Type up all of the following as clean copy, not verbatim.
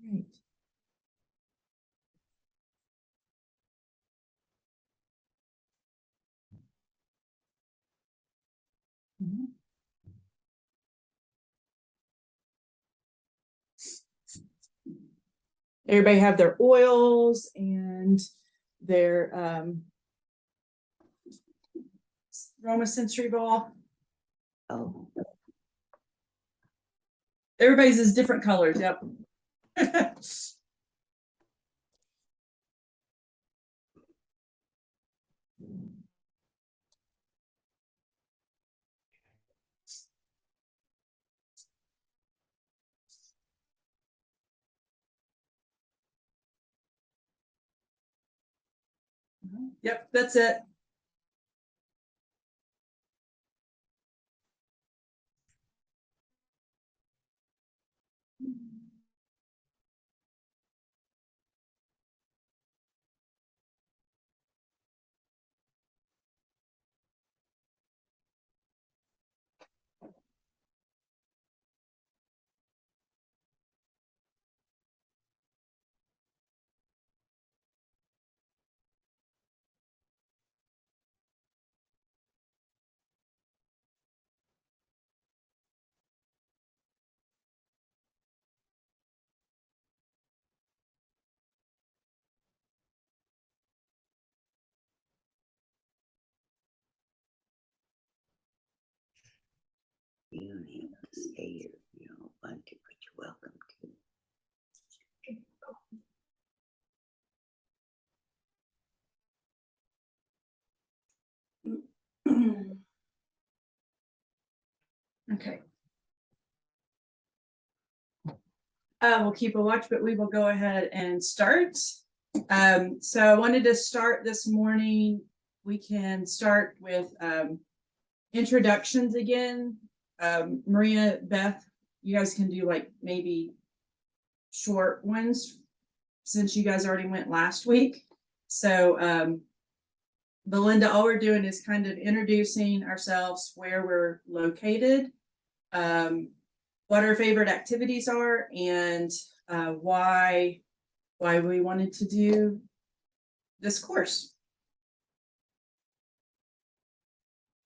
Right. Mhm. Everybody have their oils and their aroma sensory ball. Oh, Everybody's is different colors. Yep. Yep, that's it. you don't have to stay here if you don't want to, but you're welcome to. Okay. We'll keep a watch, but we will go ahead and start. So I wanted to start this morning. We can start with introductions again. Maria, Beth, you guys can do like maybe short ones since you guys already went last week. So Belinda, all we're doing is kind of introducing ourselves, where we're located, what our favorite activities are, and why we wanted to do this course.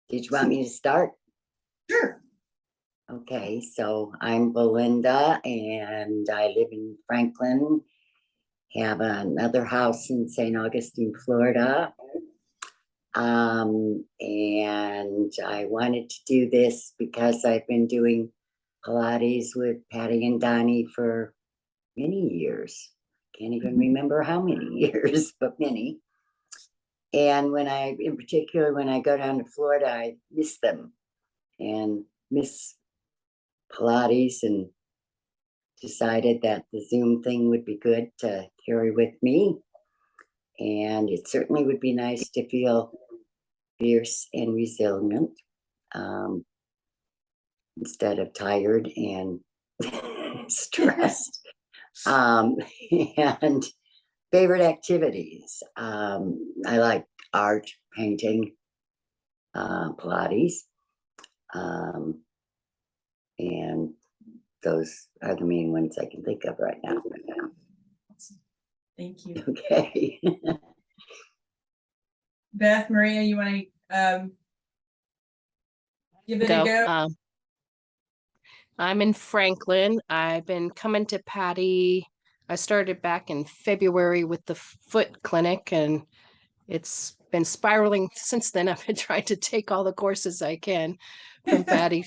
Did you want me to start? Sure. Okay, so I'm Belinda and I live in Franklin. Have another house in St. Augustine, Florida. And I wanted to do this because I've been doing Pilates with Patty and Donnie for many years. Can't even remember how many years, but many. And in particular, when I go down to Florida, I miss them and miss Pilates, and decided that the Zoom thing would be good to carry with me. And it certainly would be nice to feel fierce and resilient instead of tired and stressed. And favorite activities. I like art, painting, Pilates. And those are the main ones I can think of right now. Thank you. Okay. Beth, Maria, you want to give it a go? I'm in Franklin. I've been coming to Patty. I started back in February with the foot clinic, and it's been spiraling since then. I've been trying to take all the courses I can from Patty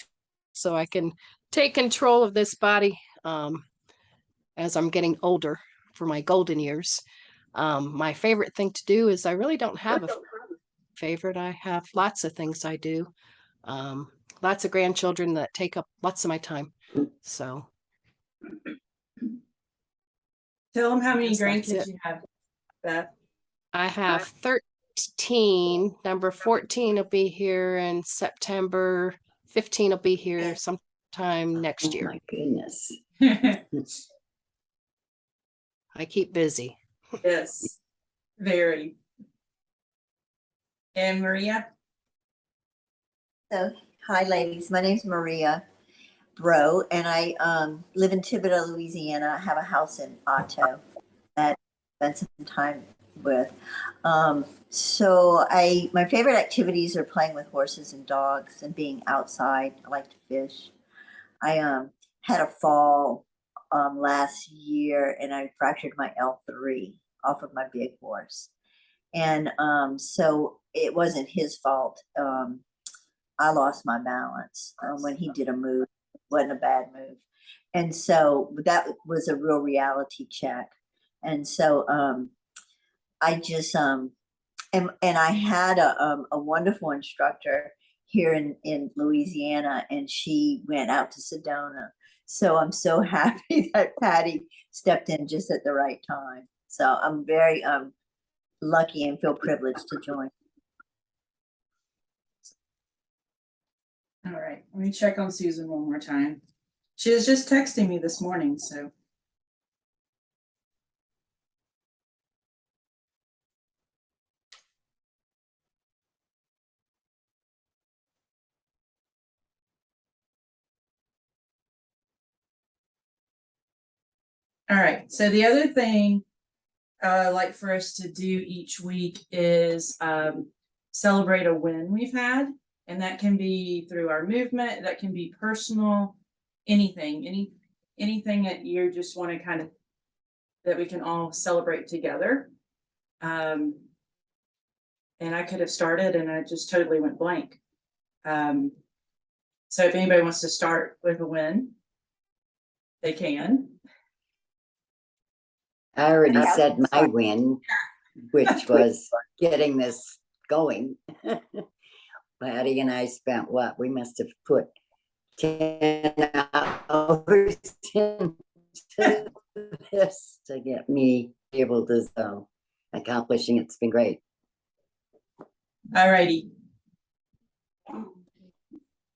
so I can take control of this body as I'm getting older for my golden years. My favorite thing to do is I really don't have a favorite. I have lots of things I do. Lots of grandchildren that take up lots of my time. So Tell them how many Yes, that's grandkids it. you have, Beth. I have 13. Number 14 will be here in September. 15 will be here sometime next Oh year. my goodness. I keep busy. Yes, very. And Maria? So, hi ladies, my name's Maria. Bro, and I live in Thibodaux, Louisiana. I have a house in Otto that I spent some time with. So my favorite activities are playing with horses and dogs and being outside. I like to fish. I had a fall last year and I fractured my L3 off of my big horse. And so it wasn't his fault. I lost my balance when he did a move. It wasn't a bad move. And so that was a real reality check. And so I just and I had a wonderful instructor here in Louisiana, and she went out to Sedona. So I'm so happy that Patty stepped in just at the right time. So I'm very lucky and feel privileged to join. All right, let me check on Susan one more time. She was just texting me this morning, so. All right, so the other thing I'd like for us to do each week is celebrate a win we've had. And that can be through our movement, that can be personal, anything that you just want to kind of, that we can all celebrate together. And I could have started and I just totally went blank. So if anybody wants to start with a win, they can. I already said my win, which was getting this going. Patty and I spent what? We must have put 10 hours into this to get me able to accomplishing it. It's been great. All righty.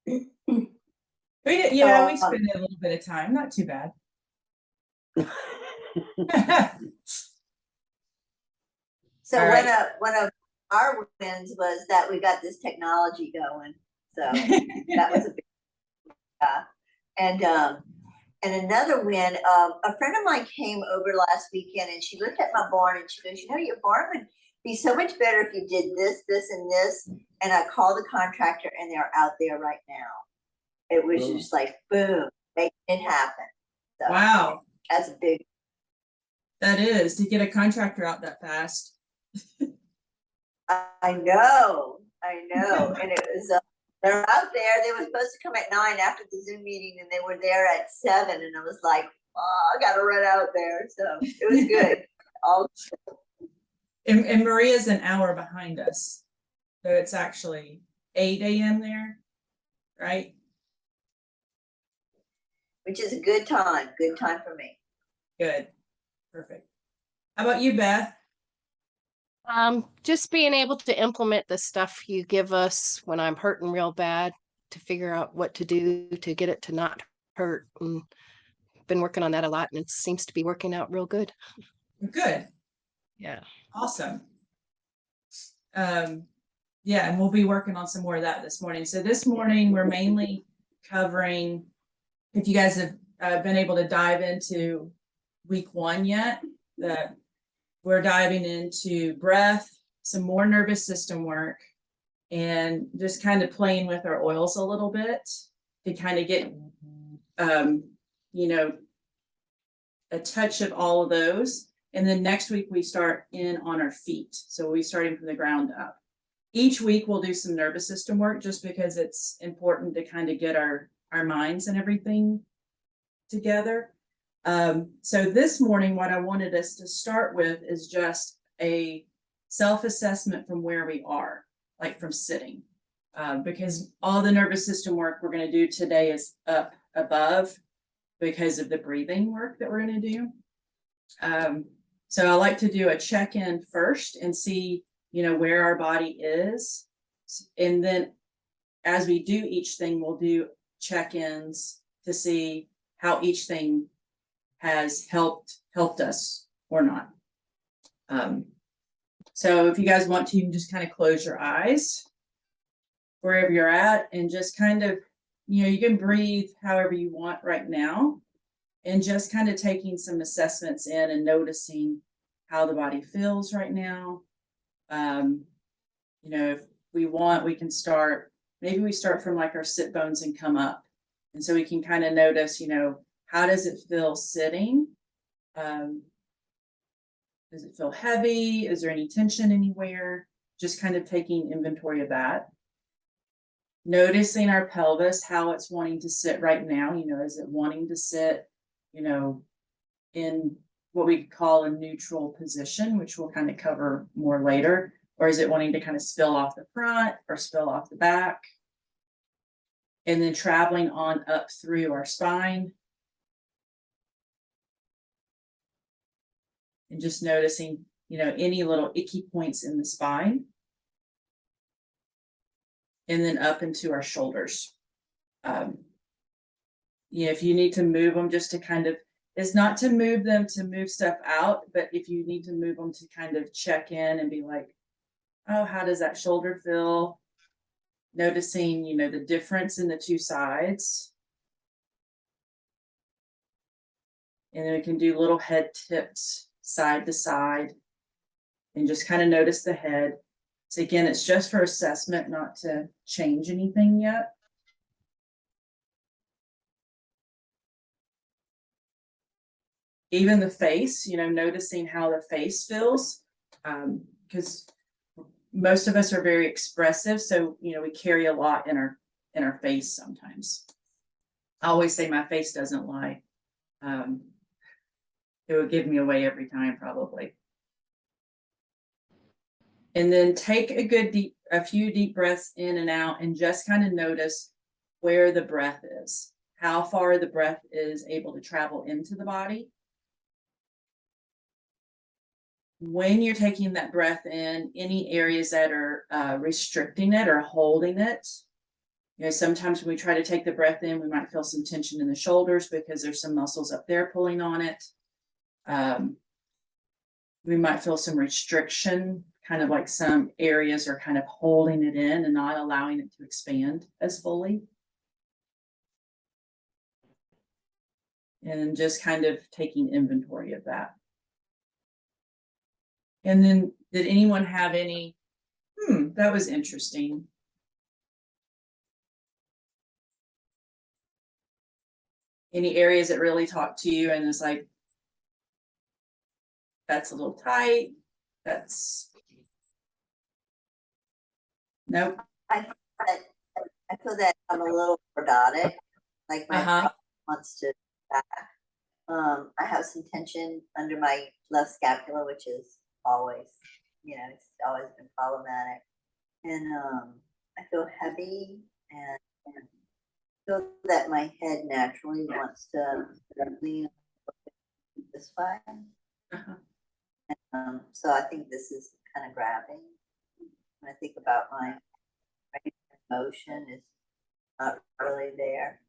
We spent a little bit of time, not too bad. So All right. one of our wins was that we got this technology going. So that was a big and another win, a friend of mine came over last weekend and she looked at my barn and she goes, you know, your barn would be so much better if you did this, this, and this. And I called the contractor and they're out there right now. It was just like, boom, making it happen. So Wow. that's a big. That is, to get a contractor out that fast. I know. And it was, they're out there. They were supposed to come at 9 after the Zoom meeting and they were there at 7. And I was like, oh, I got to run out there. So it was good. All. And Maria's an hour behind us. So it's actually 8 a.m. there, right? Which is a good time for me. Good. Perfect. How about you, Beth? Just being able to implement the stuff you give us when I'm hurting real bad to figure out what to do to get it to not hurt. And been working on that a lot and it seems to be working out real good. Good. Yeah. Awesome. Yeah, and we'll be working on some more of that this morning. So this morning we're mainly covering, if you guys have been able to dive into week 1 yet, that we're diving into breath, some more nervous system work, and just kind of playing with our oils a little bit to kind of get, you know, a touch of all of those. And then next week we start in on our feet. So we'll be starting from the ground up. Each week we'll do some nervous system work just because it's important to kind of get our minds and everything together. So this morning, what I wanted us to start with is just a self-assessment from where we are, like from sitting, because all the nervous system work we're going to do today is up above because of the breathing work that we're going to do. So I like to do a check-in first and see, you know, where our body is. And then as we do each thing, we'll do check-ins to see how each thing has helped us or not. So if you guys want to, you can just kind of close your eyes wherever you're at and just kind of you can breathe however you want right now, and just kind of taking some assessments in and noticing how the body feels right now. If we want, we can start, maybe we start from like our sit bones and come up. And so we can kind of notice, how does it feel sitting? Does it feel heavy? Is there any tension anywhere? Just kind of taking inventory of that. Noticing our pelvis, how it's wanting to sit right now. Is it wanting to sit, in what we call a neutral position, which we'll kind of cover more later, or is it wanting to kind of spill off the front or spill off the back? And then traveling on up through our spine. And just noticing, any little icky points in the spine. And then up into our shoulders. If you need to move them just to kind of, it's not to move them to move stuff out, but if you need to move them to kind of check in and be like, oh, how does that shoulder feel? Noticing, the difference in the two sides. And then we can do little head tips side to side and just kind of notice the head. So again, it's just for assessment, not to change anything yet. Even the face, noticing how the face feels, because most of us are very expressive. So, we carry a lot in our face sometimes. I always say my face doesn't lie. It would give me away every time, probably. And then take a few deep breaths in and out, and just kind of notice where the breath is, how far the breath is able to travel into the body. When you're taking that breath in, any areas that are restricting it or holding it. Sometimes when we try to take the breath in, we might feel some tension in the shoulders because there's some muscles up there pulling on it. We might feel some restriction, kind of like some areas are kind of holding it in and not allowing it to expand as fully. And just kind of taking inventory of that. And then, did anyone have any, that was interesting. Any areas that really talked to you and is like, that's a little tight, nope. I feel that I'm a little orthotic, like my body wants to back. I have some tension under my left scapula, which is always, it's always been problematic. And I feel heavy and feel that my head naturally wants to lean this way. So I think this is kind of grabbing. When I think about my motion, is not really there.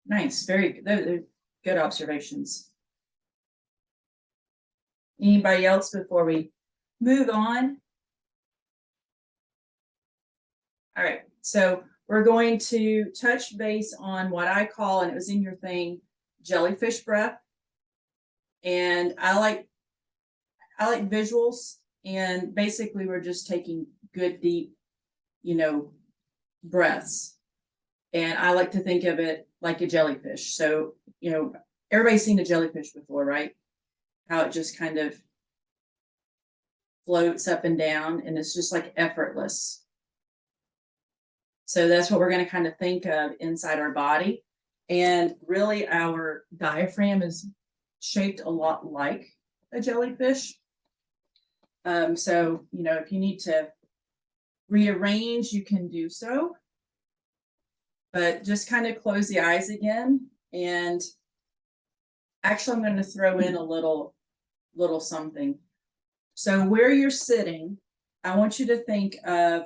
Nice, very good. They're good observations. Anybody else before we move on? All right, so we're going to touch base on what I call, and it was in your thing, jellyfish breath. And I like visuals, and basically we're just taking good deep, breaths. And I like to think of it like a jellyfish. So, everybody's seen a jellyfish before, right? How it just kind of floats up and down, and it's just like effortless. So that's what we're going to kind of think of inside our body. And really our diaphragm is shaped a lot like a jellyfish. So, if you need to rearrange, you can do so. But just kind of close the eyes again. And actually, I'm going to throw in a little something. So where you're sitting, I want you to think of,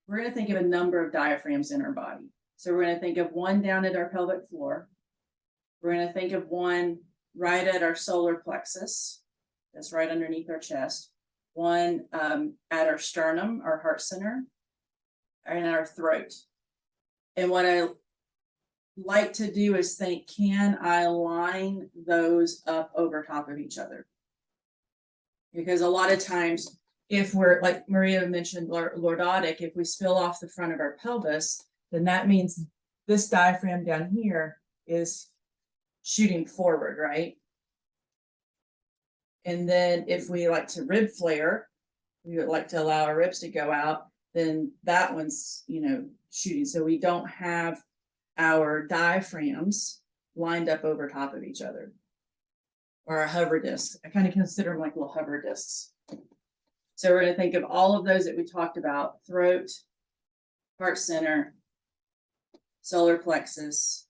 we're going to think of a number of diaphragms in our body. So we're going to think of one down at our pelvic floor. We're going to think of one right at our solar plexus. That's right underneath our chest. One at our sternum, our heart center, and our throat. And what I like to do is think, can I line those up over top of each other? Because a lot of times, if we're, like Maria mentioned, lordotic, if we spill off the front of our pelvis, then that means this diaphragm down here is shooting forward, right? And then if we like to rib flare, we would like to allow our ribs to go out, then that one's, shooting. So we don't have our diaphragms lined up over top of each other. Or our hover discs. I kind of consider them like little hover discs. So we're going to think of all of those that we talked about: throat, heart center, solar plexus,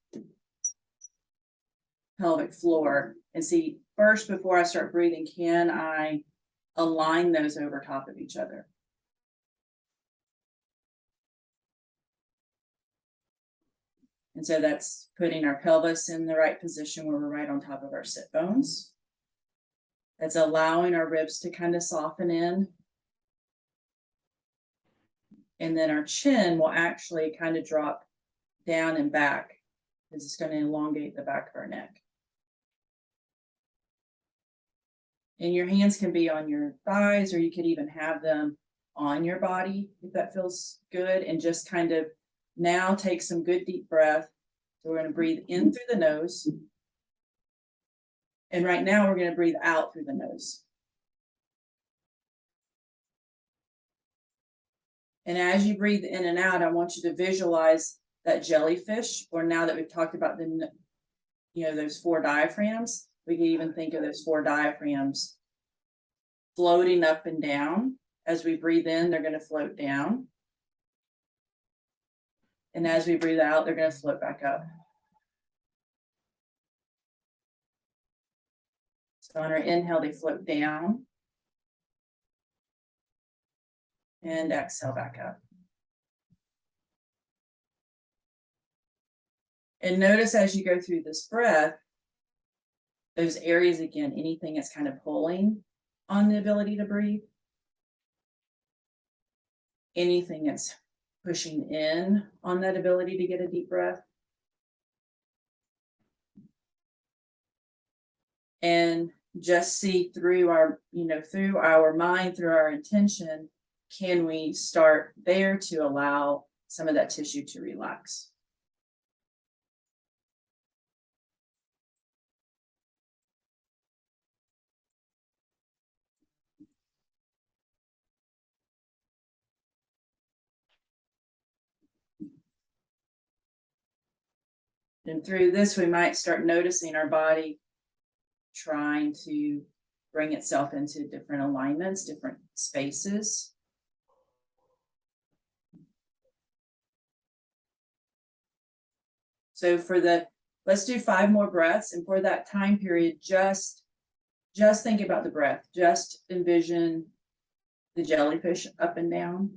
pelvic floor, and see first, before I start breathing, can I align those over top of each other? And so that's putting our pelvis in the right position where we're right on top of our sit bones. That's allowing our ribs to kind of soften in. And then our chin will actually kind of drop down and back, because it's going to elongate the back of our neck. And your hands can be on your thighs, or you could even have them on your body if that feels good. And just kind of now take some good deep breath. So we're going to breathe in through the nose. And right now we're going to breathe out through the nose. And as you breathe in and out, I want you to visualize that jellyfish, or now that we've talked about those 4 diaphragms, we can even think of those 4 diaphragms floating up and down. As we breathe in, they're going to float down. And as we breathe out, they're going to float back up. So on our inhale, they float down. And exhale back up. And notice as you go through this breath, those areas again, anything that's kind of pulling on the ability to breathe. Anything that's pushing in on that ability to get a deep breath. And just see through our, through our mind, through our intention, can we start there to allow some of that tissue to relax? And through this, we might start noticing our body trying to bring itself into different alignments, different spaces. So let's do 5 more breaths. And for that time period, just think about the breath. Just envision the jellyfish up and down.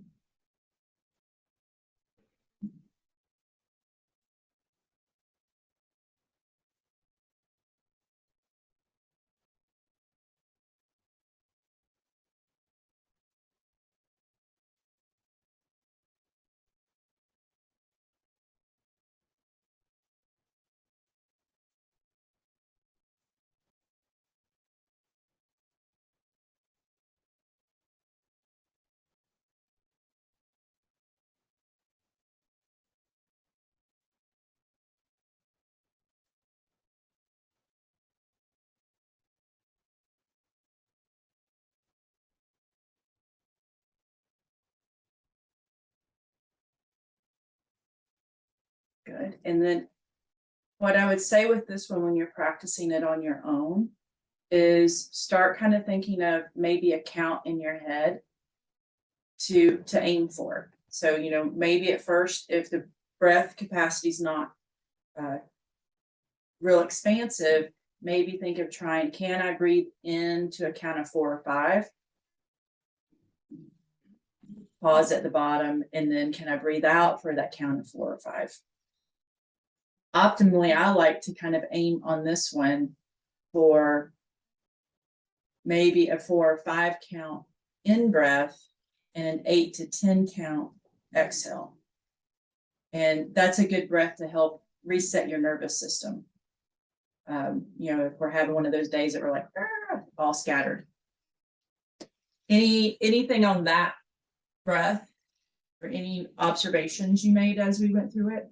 Good. And then what I would say with this one, when you're practicing it on your own, is start kind of thinking of maybe a count in your head to aim for. So, maybe at first, if the breath capacity is not real expansive, maybe think of trying, can I breathe in to a count of 4 or 5? Pause at the bottom, and then can I breathe out for that count of 4 or 5? Optimally, I like to kind of aim on this one for maybe a 4 or 5 count in breath and an 8 to 10 count exhale. And that's a good breath to help reset your nervous system. You know, if we're having one of those days that we're like, all scattered. Anything on that breath or any observations you made as we went through it?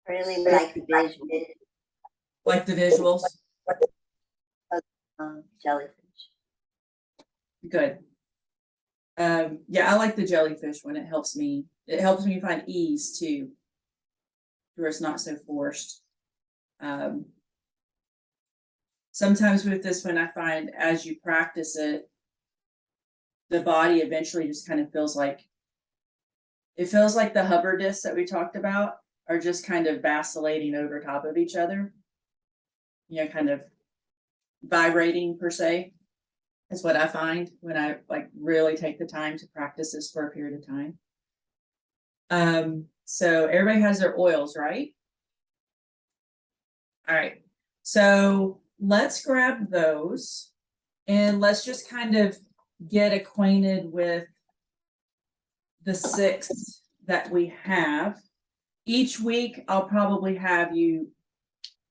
Really like the visual, Like the visuals? jellyfish. Good. Yeah, I like the jellyfish one. It helps me find ease too, where it's not so forced. Sometimes with this one, I find as you practice it, the body eventually just kind of feels like the hover discs that we talked about are just kind of vacillating over top of each other. You know, kind of vibrating per se is what I find when I like really take the time to practice this for a period of time. So everybody has their oils, right? All right, so let's grab those and let's just kind of get acquainted with the 6 that we have. Each week, I'll probably have you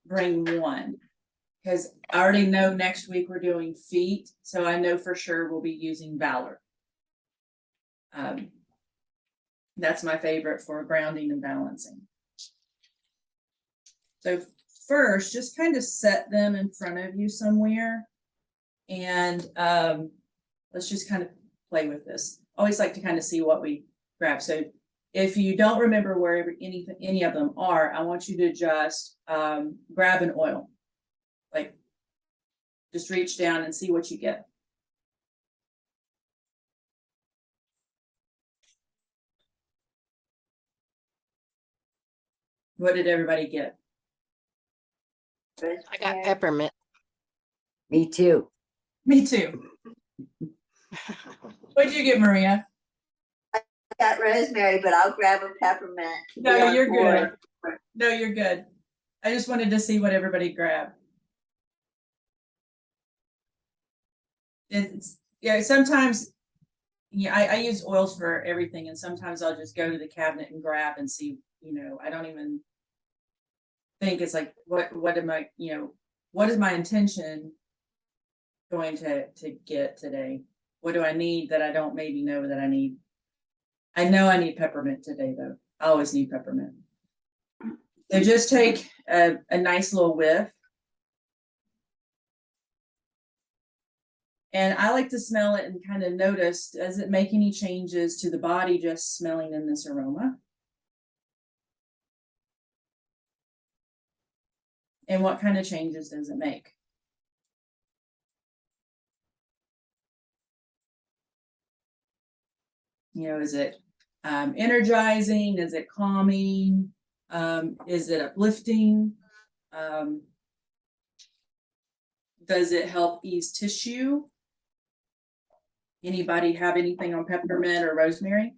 bring one because I already know next week we're doing feet. So I know for sure we'll be using Valor. That's my favorite for grounding and balancing. So first, just kind of set them in front of you somewhere. And let's just kind of play with this. Always like to kind of see what we grab. So if you don't remember where any of them are, I want you to just grab an oil. Like just reach down and see what you get. What did everybody get? I got peppermint. Me too. Me too. What did you get, Maria? Got rosemary, but I'll grab a peppermint. No, you're good. No, you're good. I just wanted to see what everybody grabbed. It's yeah, sometimes yeah, I use oils for everything, and sometimes I'll just go to the cabinet and grab and see, you know, I don't even think it's like what am I, you know, what is my intention going to get today? What do I need that I don't maybe know that I need? I know I need peppermint today though. I always need peppermint. So just take a nice little whiff. And I like to smell it and kind of notice, does it make any changes to the body just smelling in this aroma? And what kind of changes does it make? You know, is it energizing? Is it calming? Is it uplifting? Does it help ease tissue? Anybody have anything on peppermint or rosemary?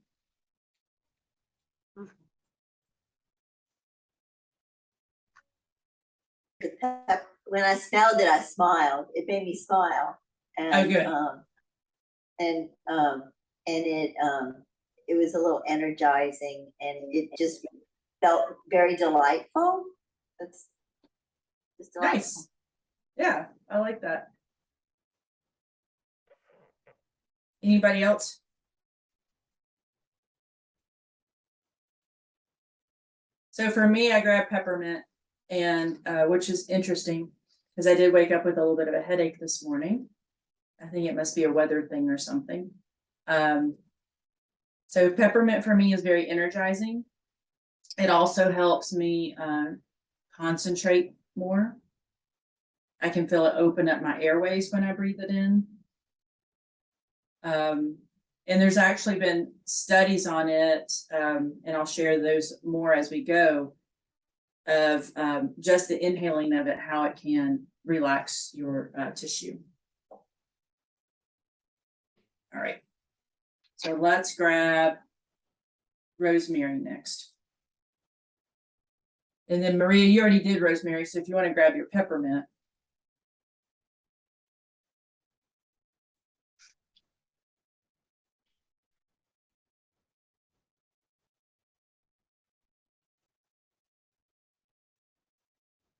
When I smelled it, I smiled. It made me smile. And, Oh, good. It was a little energizing, and it just felt very delightful. It's just delightful. Nice. Yeah, I like that. Anybody else? So for me, I grabbed peppermint, and which is interesting because I did wake up with a little bit of a headache this morning. I think it must be a weather thing or something. So peppermint for me is very energizing. It also helps me concentrate more. I can feel it open up my airways when I breathe it in. And there's actually been studies on it, and I'll share those more as we go, of just the inhaling of it, how it can relax your tissue. All right, so let's grab rosemary next. And then Maria, you already did rosemary, so if you want to grab your peppermint.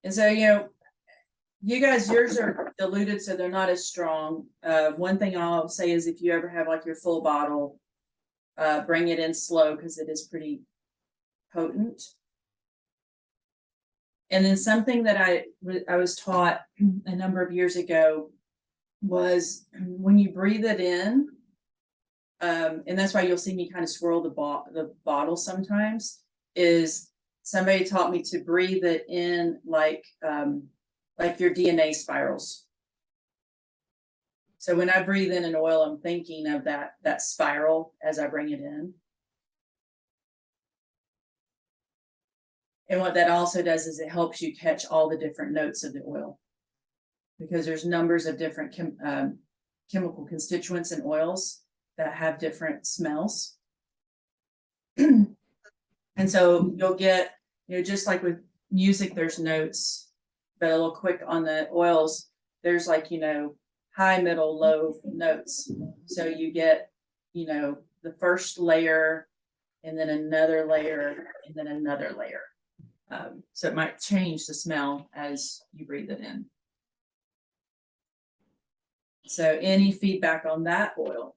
And so, you guys, yours are diluted, so they're not as strong. One thing I'll say is if you ever have like your full bottle, bring it in slow because it is pretty potent. And then something that I was taught a number of years ago was when you breathe it in, and that's why you'll see me kind of swirl the bottle sometimes, is somebody taught me to breathe it in like your DNA spirals. So when I breathe in an oil, I'm thinking of that spiral as I bring it in. And what that also does is it helps you catch all the different notes of the oil, because there's numbers of different chemical constituents in oils that have different smells. And so you'll get, just like with music, there's notes, but a little quick on the oils, there's like, high, middle, low notes. So you get, the first layer and then another layer and then another layer. So it might change the smell as you breathe it in. So any feedback on that oil?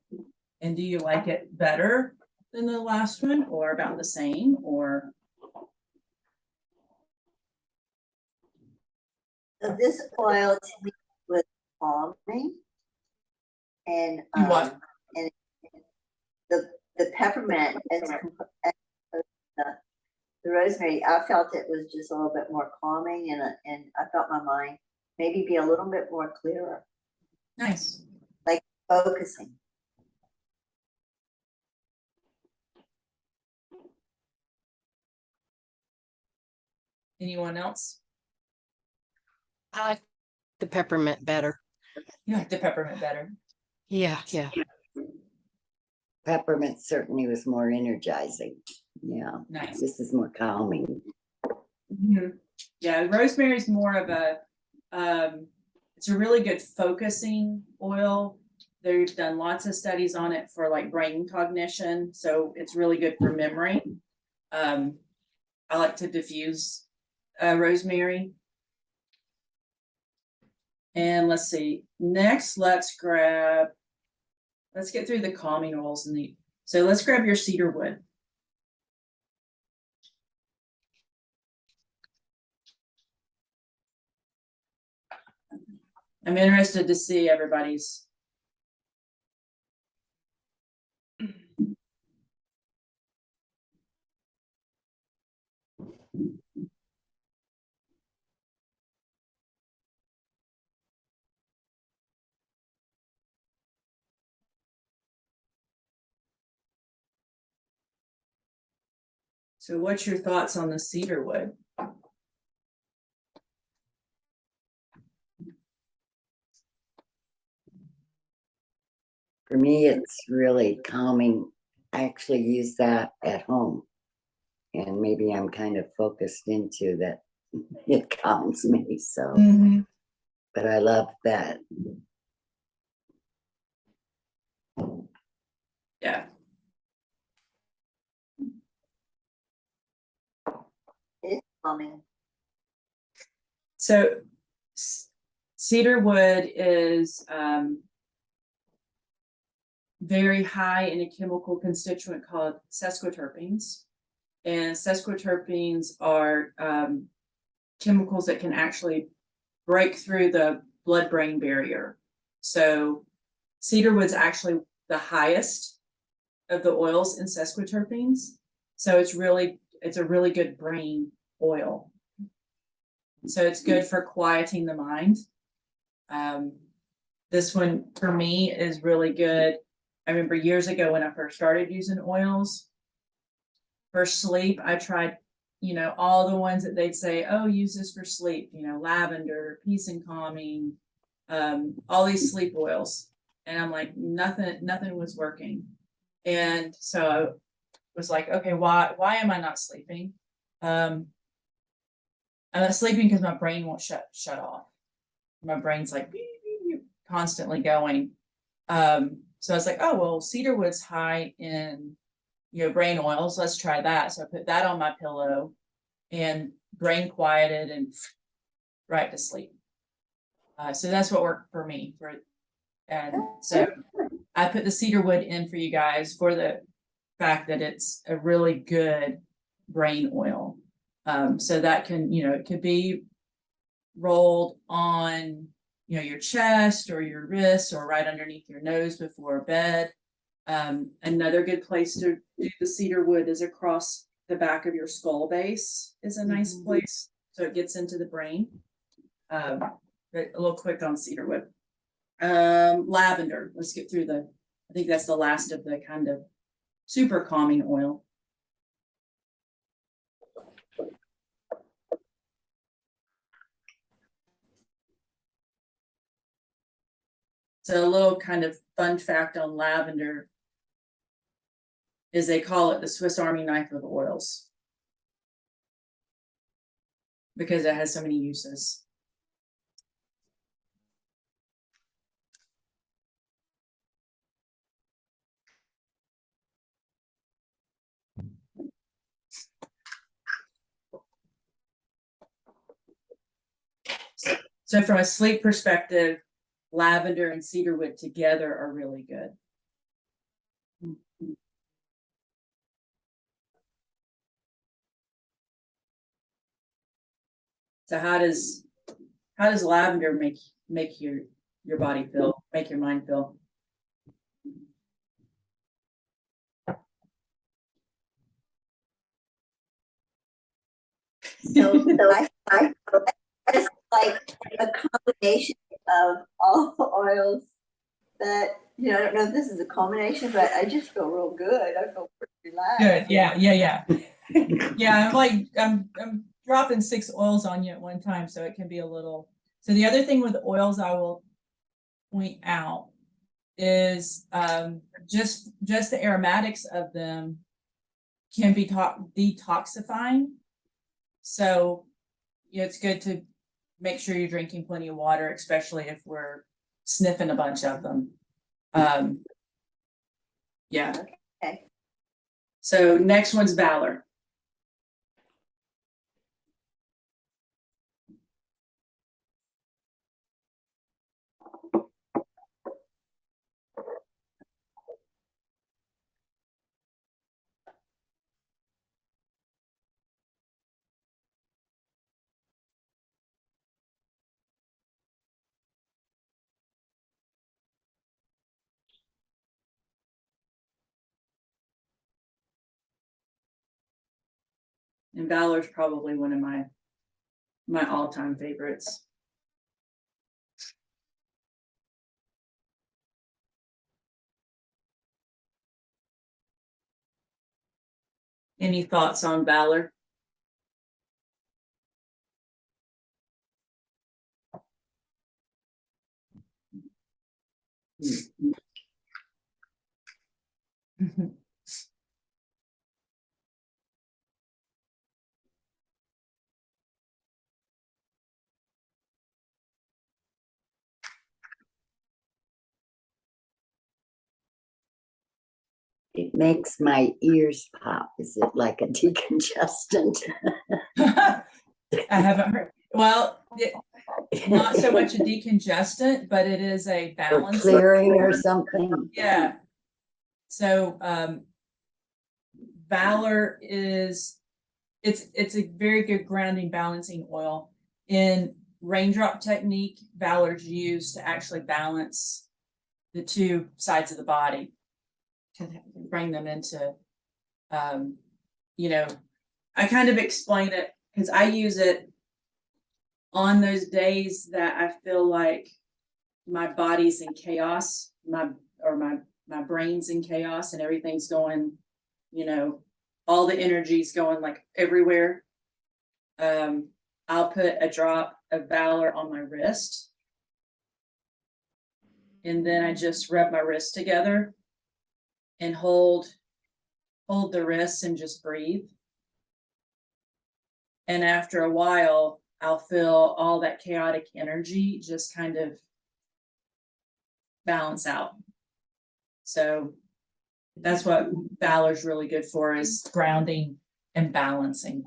And do you like it better than the last one, or about the same, or? So this oil to me was calming, and You what? and the peppermint the rosemary, I felt it was just a little bit more calming, and I felt my mind maybe be a little bit more clearer, Nice. focusing. Anyone else? I like the peppermint better. You like the peppermint better? Yeah. Peppermint certainly was more energizing. Yeah, Nice. this is more calming. Mhm. Yeah, rosemary is more of it's a really good focusing oil. They've done lots of studies on it for like brain cognition, so it's really good for memory. I like to diffuse rosemary. And let's see, next, let's get through the calming oils so let's grab your cedar wood. I'm interested to see everybody's. So what's your thoughts on the cedar wood? For me, it's really calming. I actually use that at home. And maybe I'm kind of focused into that. It calms me. So, but I love that. Yeah. It's calming. So cedar wood is very high in a chemical constituent called sesquiterpenes. And sesquiterpenes are chemicals that can actually break through the blood-brain barrier. So cedarwood's actually the highest of the oils in sesquiterpenes. So it's a really good brain oil. So it's good for quieting the mind. This one for me is really good. I remember years ago when I first started using oils for sleep, I tried, all the ones that they'd say, oh, use this for sleep, lavender, peace and calming, all these sleep oils. And I'm like, nothing was working. And so I was like, okay, why am I not sleeping? I'm not sleeping because my brain won't shut off. My brain's like beep, beep, beep, constantly going. So I was like, oh, well, cedarwood's high in, brain oils. Let's try that. So I put that on my pillow and brain quieted, and right to sleep. So that's what worked for me and so I put the cedar wood in for you guys for the fact that it's a really good brain oil. So that can, it could be rolled on, your chest or your wrists or right underneath your nose before bed. Another good place to do the cedar wood is across the back of your skull base is a nice place. So it gets into the brain. But a little quick on cedar wood. Lavender. Let's get through I think that's the last of the kind of super calming oil. So a little kind of fun fact on lavender is they call it the Swiss Army knife of oils because it has so many uses. So from a sleep perspective, lavender and cedarwood together are really good. So how does lavender make your body feel, make your mind feel? So I it's like a combination of all the oils that, I don't know if this is a combination, but I just feel real good. I feel pretty relaxed. Good. Yeah. Yeah. I'm dropping 6 oils on you at one time, so it can be a little. So the other thing with oils I will point out is just the aromatics of them can be detoxifying. So it's good to make sure you're drinking plenty of water, especially if we're sniffing a bunch of them. Yeah. Okay. So next one's Valor. And Valor's probably one of my all-time favorites. Any thoughts on Valor? It makes my ears pop. Is it like a decongestant? I haven't heard. Well, not so much a decongestant, but it is a Or balance. clearing or something? Yeah. So Valor it's a very good grounding balancing oil. In raindrop technique, Valor's used to actually balance the 2 sides of the body to bring them into I kind of explain it because I use it on those days that I feel like my body's in chaos, my brain's in chaos and everything's going, all the energy's going like everywhere. I'll put a drop of Valor on my wrist. And then I just rub my wrists together and hold the wrists and just breathe. And after a while, I'll feel all that chaotic energy just kind of balance out. So that's what Valor's really good for, is grounding and balancing.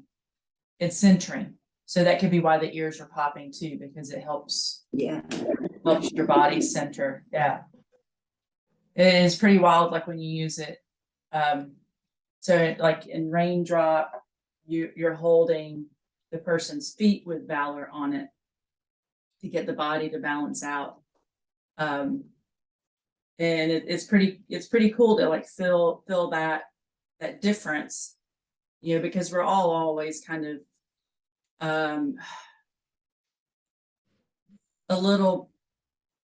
It's centering. So that could be why the ears are popping too, because it helps Yeah. your body center. Yeah. It is pretty wild, like when you use it. Like in Raindrop, you're holding the person's feet with Valor on it to get the body to balance out. And it's pretty cool to like feel that difference, because we're all always kind of a little,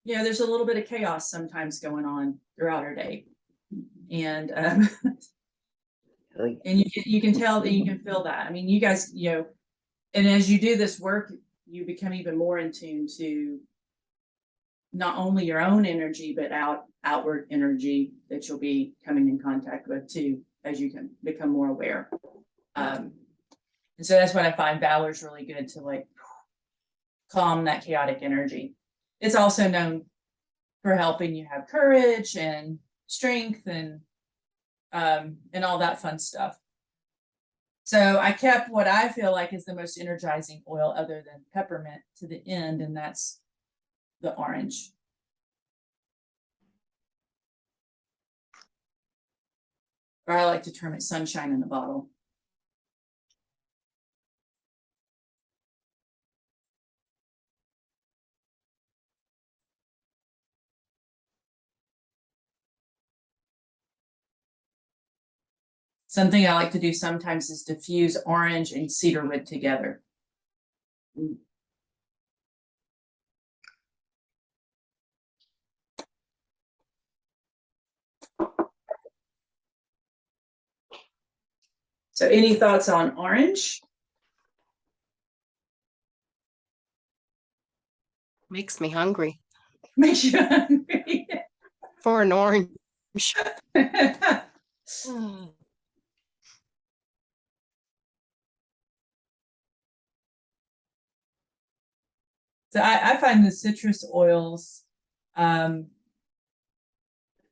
there's a little bit of chaos sometimes going on throughout our day. And Oh, and you can tell that, you can feel that. I mean, you guys, and as you do this work, you become even more in tune to not only your own energy, but outward energy that you'll be coming in contact with too, as you can become more aware. And so that's what I find Valor's really good to like calm that chaotic energy. It's also known for helping you have courage and strength and all that fun stuff. So I kept what I feel like is the most energizing oil other than peppermint to the end, and that's the orange. Or I like to term it sunshine in the bottle. Something I like to do sometimes is diffuse orange and cedarwood together. So any thoughts on orange? Makes me hungry Makes you hungry. for an orange. So I find the citrus oils, well,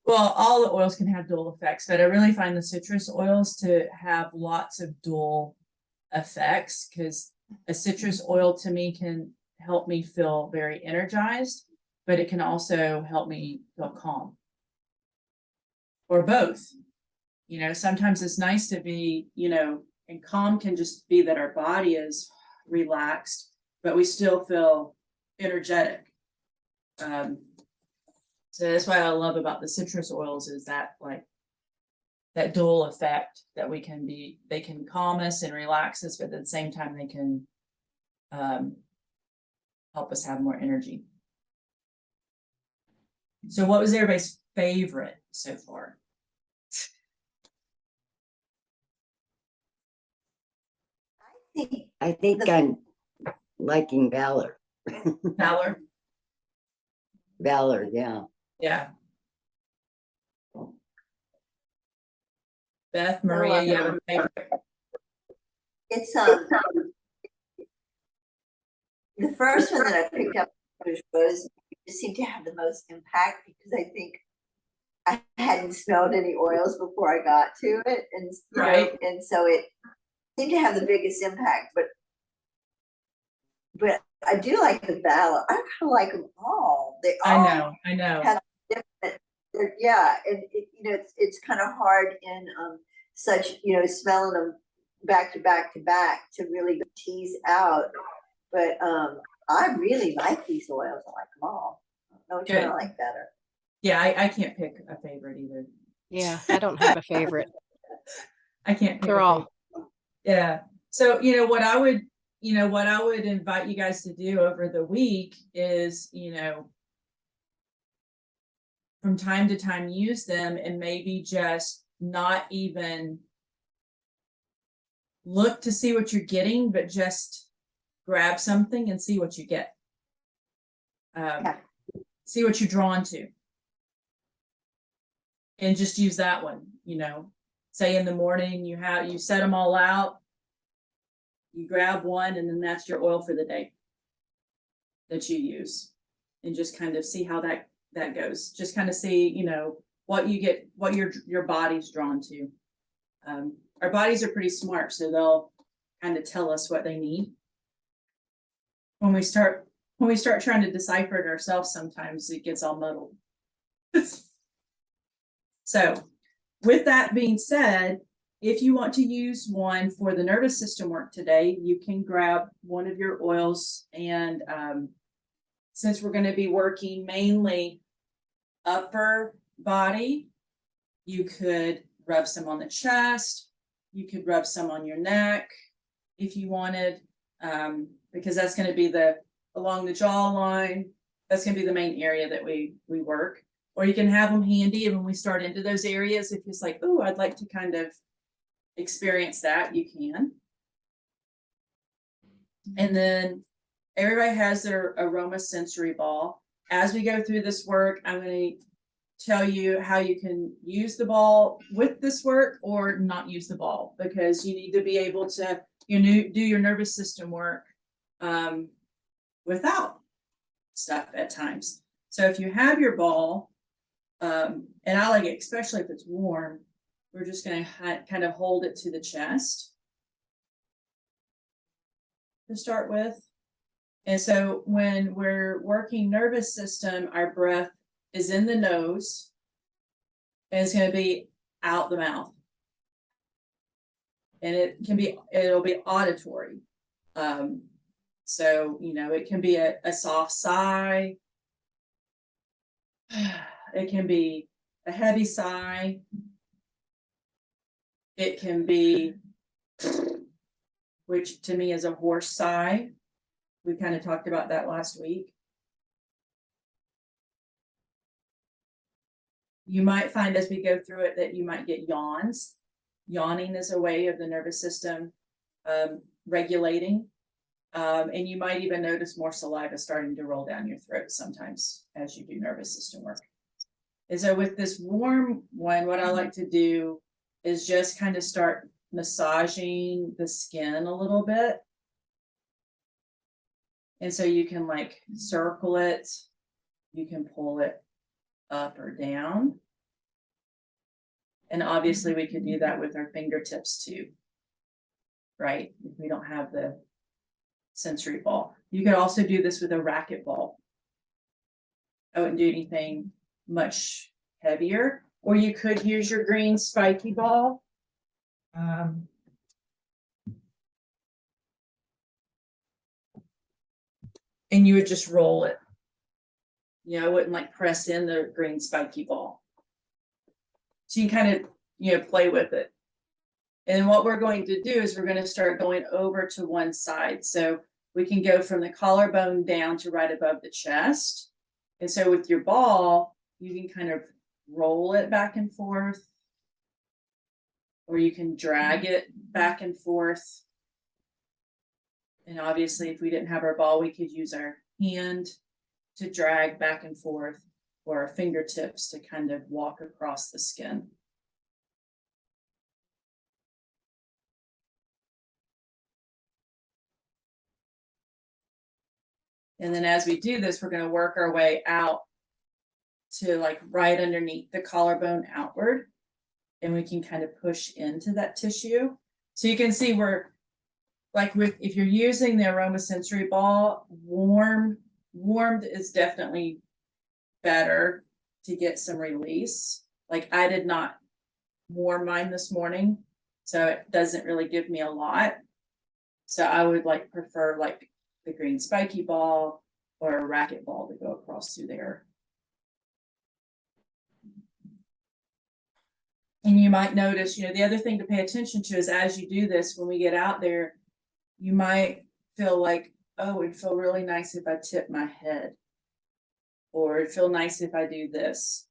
all the oils can have dual effects, but I really find the citrus oils to have lots of dual effects, because a citrus oil to me can help me feel very energized, but it can also help me feel calm. Or both. Sometimes it's nice to be, and calm can just be that our body is relaxed, but we still feel energetic. So that's what I love about the citrus oils, is that like that dual effect that they can calm us and relax us, but at the same time they can help us have more energy. So what was everybody's favorite so far? I think I'm liking Valor. Valor? Valor, yeah. Yeah. Beth, Maria, you have a favorite? It's the first one that I picked up was just seemed to have the most impact, because I think I hadn't smelled any oils before I got to it, and Right. And so it seemed to have the biggest impact. But I do like the Valor. I kind of like them all. They all I know. have different. Yeah, and it's kind of hard in such smelling them back to back to back to really tease out. But I really like these oils. I like them all. I don't know which one I like better. Yeah, I can't pick a favorite either. Yeah, I don't have a favorite. I can't pick They're a all. favorite. Yeah. So, what I would invite you guys to do over the week is, from time to time use them, and maybe just not even look to see what you're getting, but just grab something and see what you get. See what you're drawn to. And just use that one, say in the morning you set them all out, you grab one, and then that's your oil for the day that you use, and just kind of see how that goes. Just kind of see, what you get, what your body's drawn to. Our bodies are pretty smart, so they'll kind of tell us what they need. when we start trying to decipher it ourselves, sometimes it gets all muddled. So with that being said, if you want to use one for the nervous system work today, you can grab one of your oils. And since we're going to be working mainly upper body, you could rub some on the chest. You could rub some on your neck if you wanted, because that's going to be along the jawline. That's going to be the main area that we work. Or you can have them handy, and when we start into those areas, if it's like, oh, I'd like to kind of experience that, you can. And then everybody has their aroma sensory ball. As we go through this work, I'm going to tell you how you can use the ball with this work or not use the ball, because you need to be able to do your nervous system work without stuff at times. So if you have your ball, and I like it, especially if it's warm, we're just going to kind of hold it to the chest to start with. And so when we're working nervous system, our breath is in the nose and it's going to be out the mouth. And it'll be auditory. So, it can be a soft sigh. It can be a heavy sigh. It can be, which to me is a hoarse sigh. We kind of talked about that last week. You might find as we go through it that you might get yawns. Yawning is a way of the nervous system regulating. And you might even notice more saliva starting to roll down your throat sometimes as you do nervous system work. And so with this warm one, what I like to do is just kind of start massaging the skin a little bit. And so you can like circle it, you can pull it up or down. And obviously we could do that with our fingertips too, right? If we don't have the sensory ball. You could also do this with a racket ball. I wouldn't do anything much heavier. Or you could use your green spiky ball. And you would just roll it. I wouldn't like press in the green spiky ball. So you can kind of, play with it. And what we're going to do is we're going to start going over to one side. So we can go from the collarbone down to right above the chest. And so with your ball, you can kind of roll it back and forth, or you can drag it back and forth. And obviously, if we didn't have our ball, we could use our hand to drag back and forth, or our fingertips to kind of walk across the skin. And then as we do this, we're going to work our way out to like right underneath the collarbone outward. And we can kind of push into that tissue. So you can see we're like if you're using the aroma sensory ball, warmed is definitely better to get some release. Like I did not warm mine this morning, so it doesn't really give me a lot. So I would prefer the green spiky ball or a racket ball to go across through there. And you might notice, the other thing to pay attention to is as you do this, when we get out there, you might feel like, oh, it'd feel really nice if I tip my head, or it'd feel nice if I do this.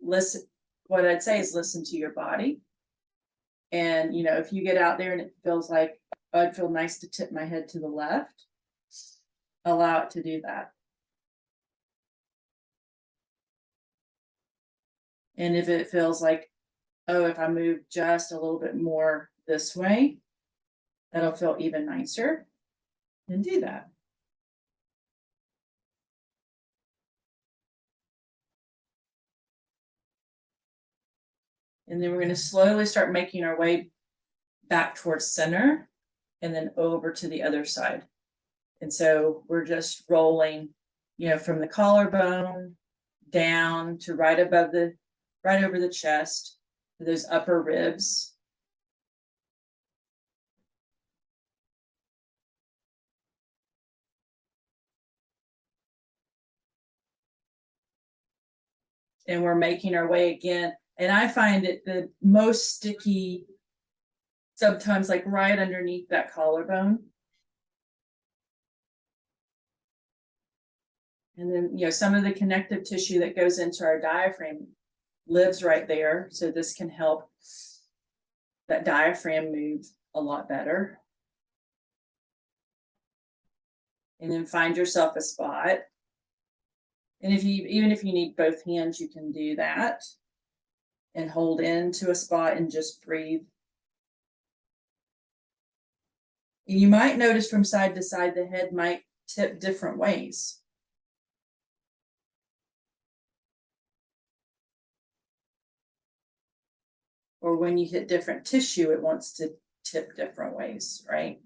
Listen, what I'd say is listen to your body. And, if you get out there and it feels like, oh, it'd feel nice to tip my head to the left, allow it to do that. And if it feels like, oh, if I move just a little bit more this way, that'll feel even nicer, then do that. And then we're going to slowly start making our way back towards center and then over to the other side. And so we're just rolling, from the collarbone down to right over the chest, to those upper ribs. And we're making our way again. And I find it the most sticky sometimes like right underneath that collarbone. And then, some of the connective tissue that goes into our diaphragm lives right there. So this can help that diaphragm move a lot better. And then find yourself a spot. And even if you need both hands, you can do that. And hold into a spot and just breathe. And you might notice from side to side, the head might tip different ways. Or when you hit different tissue, it wants to tip different ways, right?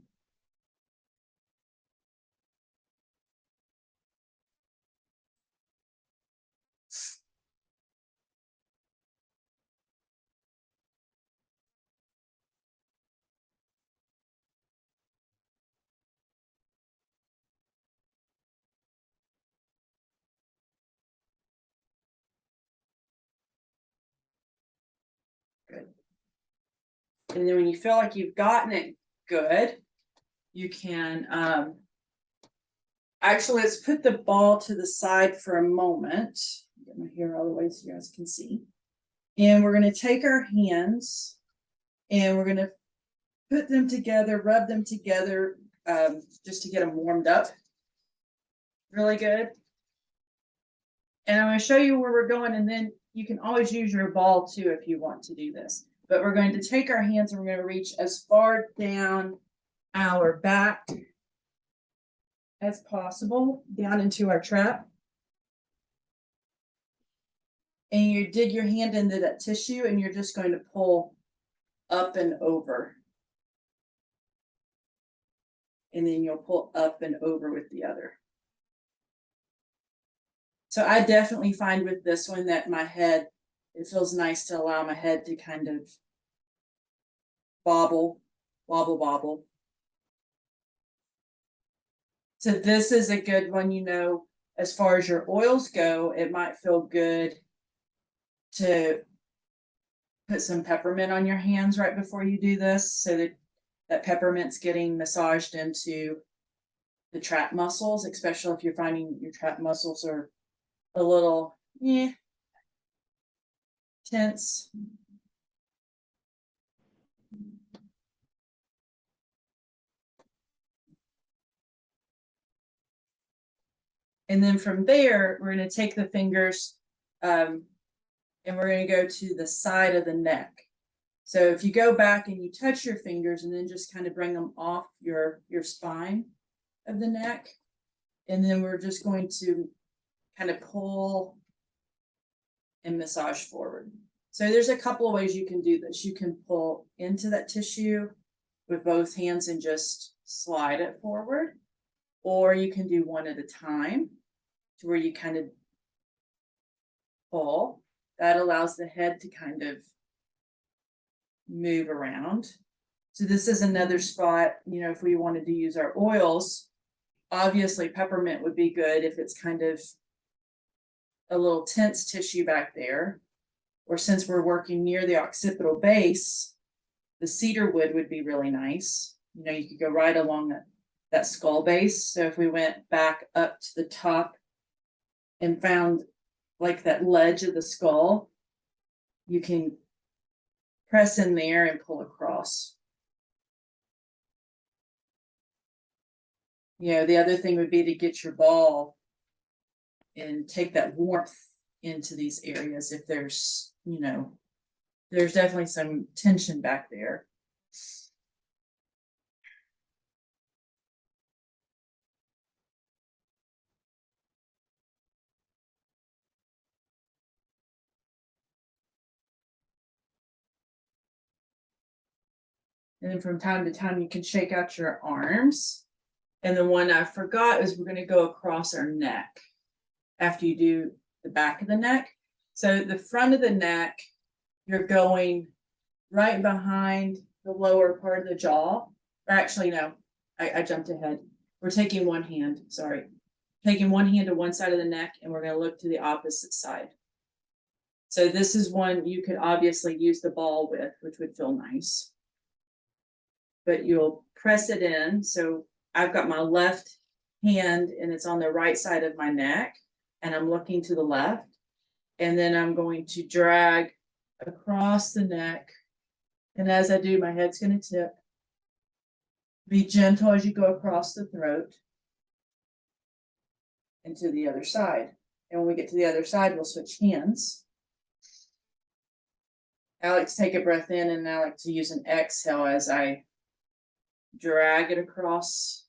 Good. And then when you feel like you've gotten it good, you can actually, let's put the ball to the side for a moment. Get my hair all the way so you guys can see. And we're going to take our hands and we're going to put them together, rub them together, just to get them warmed up. Really good. And I'm going to show you where we're going, and then you can always use your ball too if you want to do this. But we're going to take our hands and we're going to reach as far down our back as possible, down into our trap. And you dig your hand into that tissue and you're just going to pull up and over. And then you'll pull up and over with the other. So I definitely find with this one that my head, it feels nice to allow my head to kind of wobble. So this is a good one, as far as your oils go, it might feel good to put some peppermint on your hands right before you do this, so that peppermint's getting massaged into the trap muscles, especially if you're finding your trap muscles are a little tense. And then from there, we're going to take the fingers and we're going to go to the side of the neck. So if you go back and you touch your fingers and then just kind of bring them off your spine of the neck. And then we're just going to kind of pull and massage forward. So there's a couple of ways you can do this. You can pull into that tissue with both hands and just slide it forward. Or you can do one at a time, to where you kind of pull. That allows the head to kind of move around. So this is another spot, if we wanted to use our oils, obviously peppermint would be good if it's kind of a little tense tissue back there. Or since we're working near the occipital base, the cedar wood would be really nice. You could go right along that skull base. So if we went back up to the top and found like that ledge of the skull, you can press in there and pull across. The other thing would be to get your ball and take that warmth into these areas if there's, there's definitely some tension back there. And then from time to time, you can shake out your arms. And the one I forgot is we're gonna go across our neck after you do the back of the neck. So the front of the neck, you're going right behind the lower part of the jaw. Or actually, no, I jumped ahead. We're taking one hand, sorry. Taking one hand to one side of the neck, and we're gonna look to the opposite side. So this is one you could obviously use the ball with, which would feel nice. But you'll press it in. So I've got my left hand and it's on the right side of my neck, and I'm looking to the left. And then I'm going to drag across the neck. And as I do, my head's going to tip. Be gentle as you go across the throat and to the other side. And when we get to the other side, we'll switch hands. I like to take a breath in, and I like to use an exhale as I drag it across.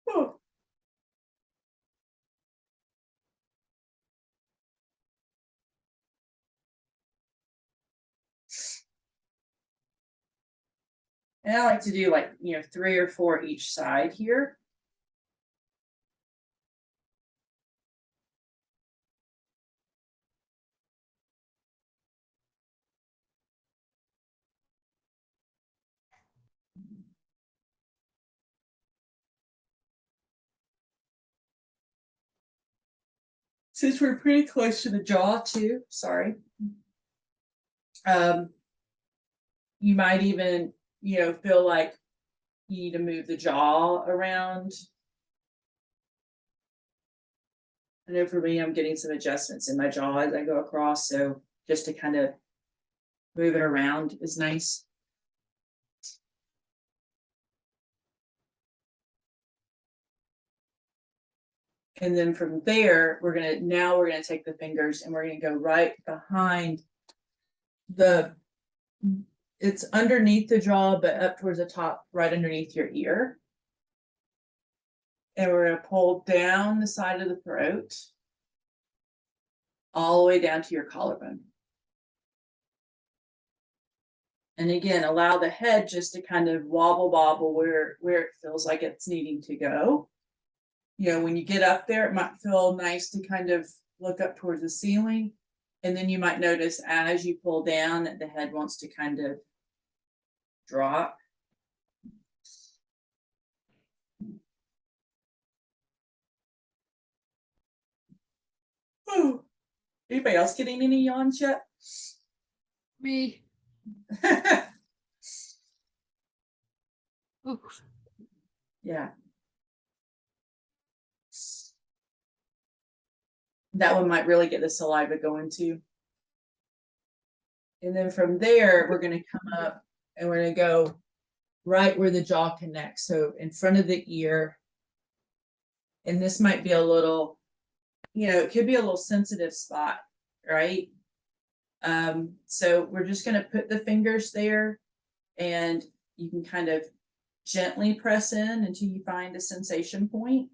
Whew. And I like to do like, 3 or 4 each side here. Since we're pretty close to the jaw too, sorry. You might even, feel like you need to move the jaw around. I know for me, I'm getting some adjustments in my jaw as I go across, so just to kind of move it around is nice. And then from there, we're gonna take the fingers and we're gonna go right behind it's underneath the jaw, but up towards the top, right underneath your ear. And we're gonna pull down the side of the throat, all the way down to your collarbone. And again, allow the head just to kind of wobble where it feels like it's needing to go. When you get up there, it might feel nice to kind of look up towards the ceiling. And then you might notice as you pull down that the head wants to kind of drop. Whew. Anybody else getting any yawns yet? Me. Ooh. Yeah. That one might really get the saliva going too. And then from there, we're going to come up and we're going to go right where the jaw connects. So in front of the ear. And this might be a little, it could be a little sensitive spot, right? So we're just going to put the fingers there, and you can kind of gently press in until you find a sensation point.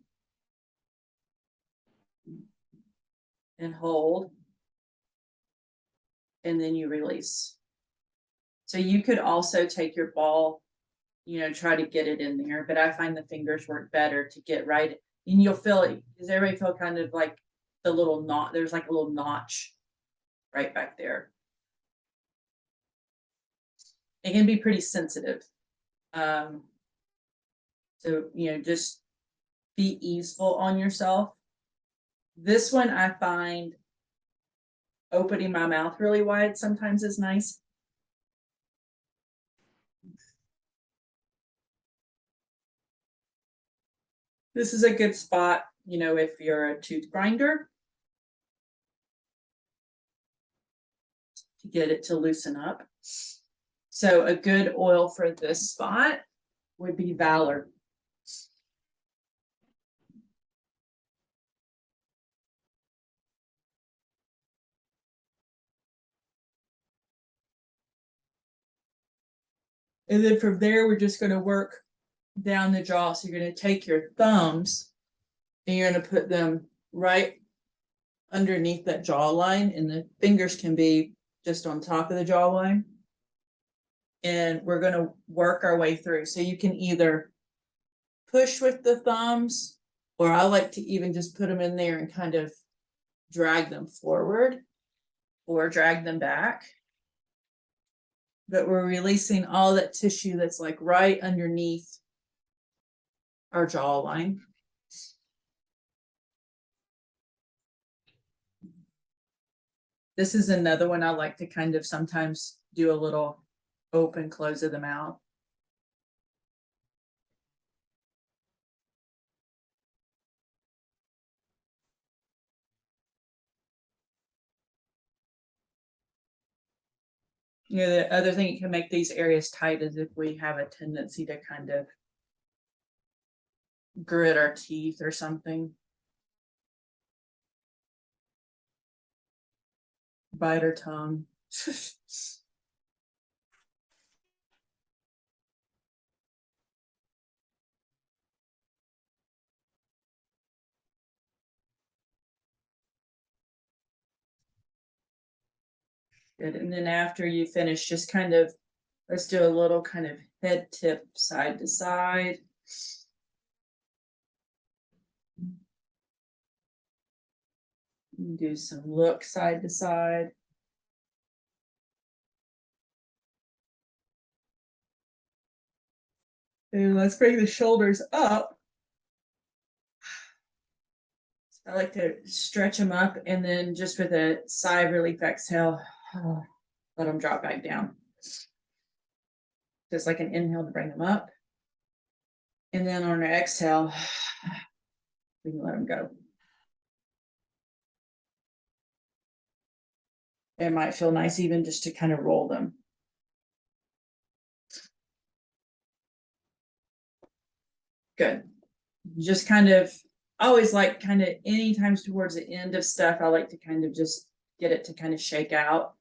And hold. And then you release. So you could also take your ball, try to get it in there, but I find the fingers work better to get right. And you'll feel it. Does everybody feel kind of like the little knot? There's like a little notch right back there. It can be pretty sensitive. So, just be easeful on yourself. This one I find opening my mouth really wide sometimes is nice. This is a good spot, if you're a tooth grinder, to get it to loosen up. So a good oil for this spot would be Valor. And then from there, we're just going to work down the jaw. So you're going to take your thumbs and you're going to put them right underneath that jawline, and the fingers can be just on top of the jawline. And we're gonna work our way through. So you can either push with the thumbs, or I like to even just put them in there and kind of drag them forward or drag them back. But we're releasing all that tissue that's like right underneath our jawline. This is another one I like to kind of sometimes do a little open close of the mouth. You know, the other thing that can make these areas tight is if we have a tendency to kind of grit our teeth or something. Bite our tongue. Good. And then after you finish, just kind of, let's do a little kind of head tip side to side. Do some look side to side. And let's bring the shoulders up. I like to stretch them up and then just with a sigh of relief exhale, let them drop back down. Just like an inhale to bring them up. And then on our exhale, we can let them go. It might feel nice even just to kind of roll them. Good. Just kind of, I always like kind of any times towards the end of stuff, I like to kind of just get it to kind of shake out.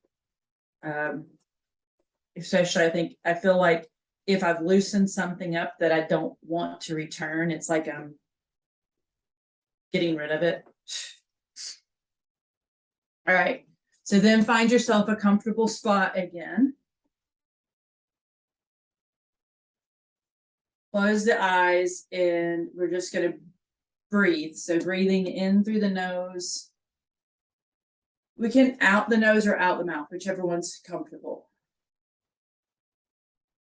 Especially I feel like if I've loosened something up that I don't want to return, it's like I'm getting rid of it. All right. So then find yourself a comfortable spot again. Close the eyes and we're just going to breathe. So breathing in through the nose. We can out the nose or out the mouth, whichever one's comfortable.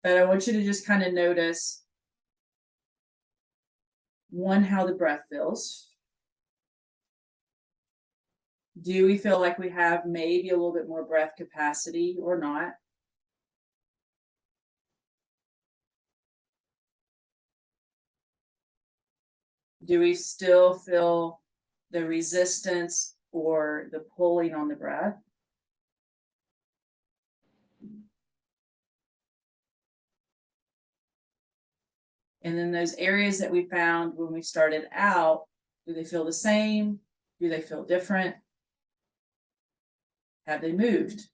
But I want you to just kind of notice, one, how the breath feels. Do we feel like we have maybe a little bit more breath capacity or not? Do we still feel the resistance or the pulling on the breath? And then those areas that we found when we started out, do they feel the same? Do they feel different? Have they moved?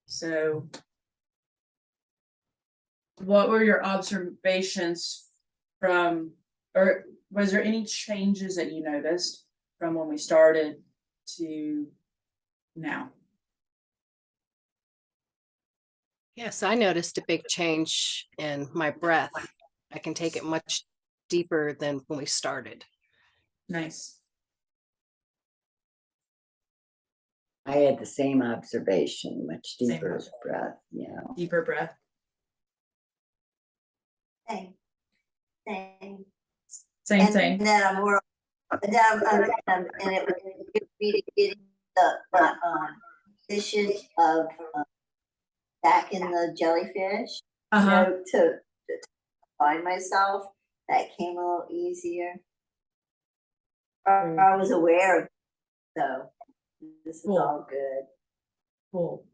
So, what were your observations from, or was there any changes that you noticed from when we started to now? Yes, I noticed a big change in my breath. I can take it much deeper than when we started. Nice. I had the same observation, much Same deeper observation. breath, yeah. Deeper breath. Same. Same. Same And thing. then I'm more, and it would give me to get the dishes of back in the jellyfish, Uh-huh. to find myself. That came a little easier. I was aware of it, though. This is Cool. all good. Cool.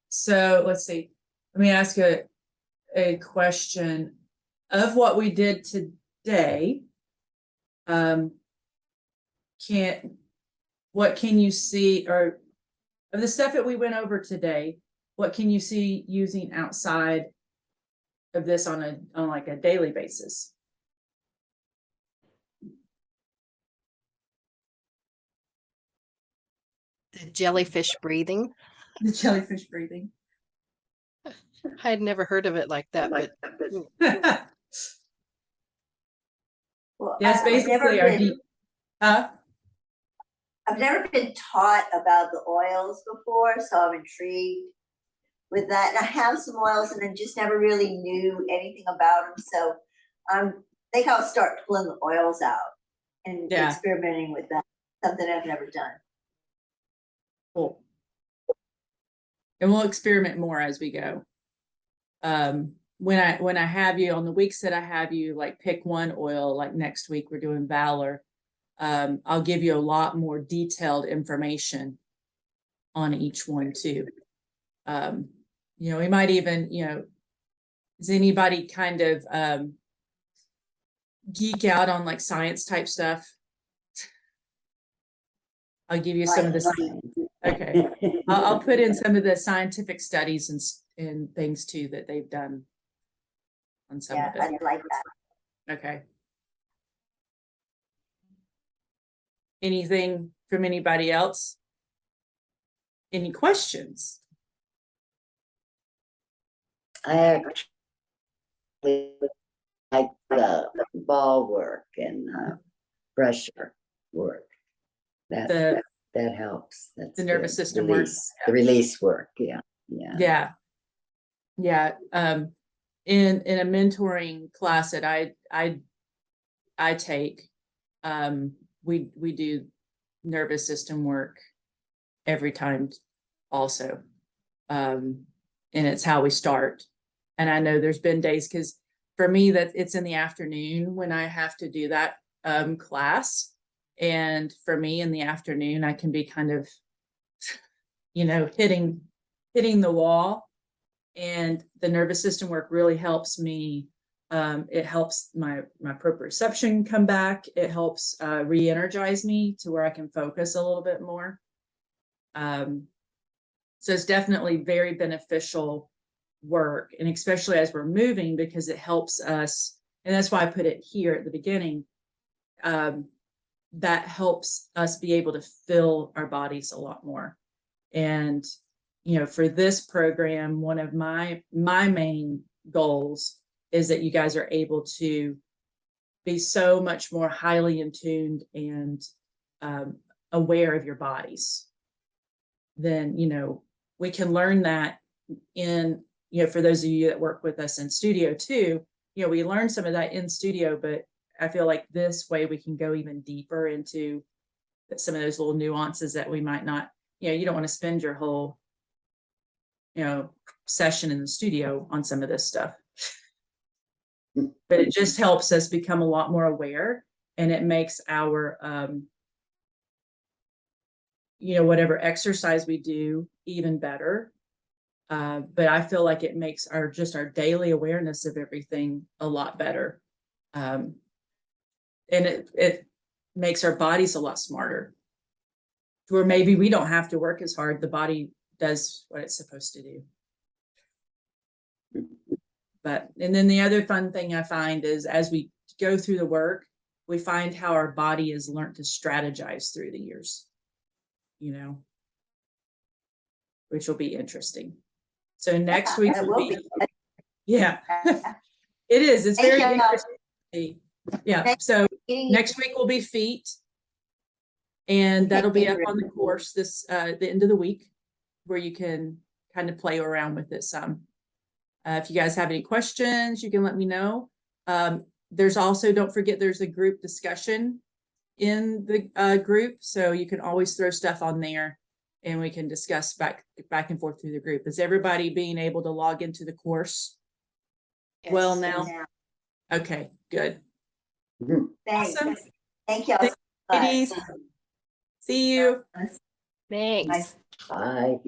So let's see. Let me ask a question of what we did today. What can you see, or of the stuff that we went over today, what can you see using outside of this on like a daily basis? The jellyfish breathing. The jellyfish breathing. I had never heard of it like that, but Well, Yes, I've never basically our been- deep. Huh? I've never been taught about the oils before, so I'm intrigued with that. And I have some oils and I just never really knew anything about them. So I think I'll start pulling the oils out and Yeah. experimenting with that. Something I've never done. Cool. And we'll experiment more as we go. When I have you on the weeks that I have you like pick one oil, like next week we're doing Valor. I'll give you a lot more detailed information on each one too. We might even, does anybody kind of geek out on like science type stuff? I'll give you some of the okay. I'll put in some of the scientific studies and things too that they've done on some Yeah, of it. I like that. Okay. Anything from anybody else? Any questions? I actually like the ball work and pressure work. The That helps. That's the nervous good. system work. Release, the release work. Yeah. Yeah. In a mentoring class that I take, we do nervous system work every time also. And it's how we start. And I know there's been days, because for me that it's in the afternoon when I have to do that class. And for me in the afternoon, I can be kind of, hitting the wall. And the nervous system work really helps me. It helps my proprioception come back. It helps re-energize me to where I can focus a little bit more. So it's definitely very beneficial work, and especially as we're moving, because it helps us. And that's why I put it here at the beginning. That helps us be able to feel our bodies a lot more. And, for this program, one of my main goals is that you guys are able to be so much more highly in tuned and aware of your bodies. Then, we can learn that in, for those of you that work with us in studio too, we learn some of that in studio, but I feel like this way we can go even deeper into some of those little nuances that we might not, you don't want to spend your whole, session in the studio on some of this stuff. But it just helps us become a lot more aware, and it makes our, whatever exercise we do even better. But I feel like it makes our daily awareness of everything a lot better. And it makes our bodies a lot smarter, where maybe we don't have to work as hard. The body does what it's supposed to do. And then the other fun thing I find is as we go through the work, we find how our body has learned to strategize through the years, which will be interesting. So next week will be, yeah, it is. It's very interesting. Yeah. So next week will be feet, and that'll be up on the course the end of the week, where you can kind of play around with it some. If you guys have any questions, you can let me know. There's also, don't forget, there's a group discussion in the group, so you can always throw stuff on there and we can discuss back and forth through the group. Is everybody being able to log into the course well now? Okay, good. Thanks. Awesome. Thank you. Ladies, See you. Thanks. Bye.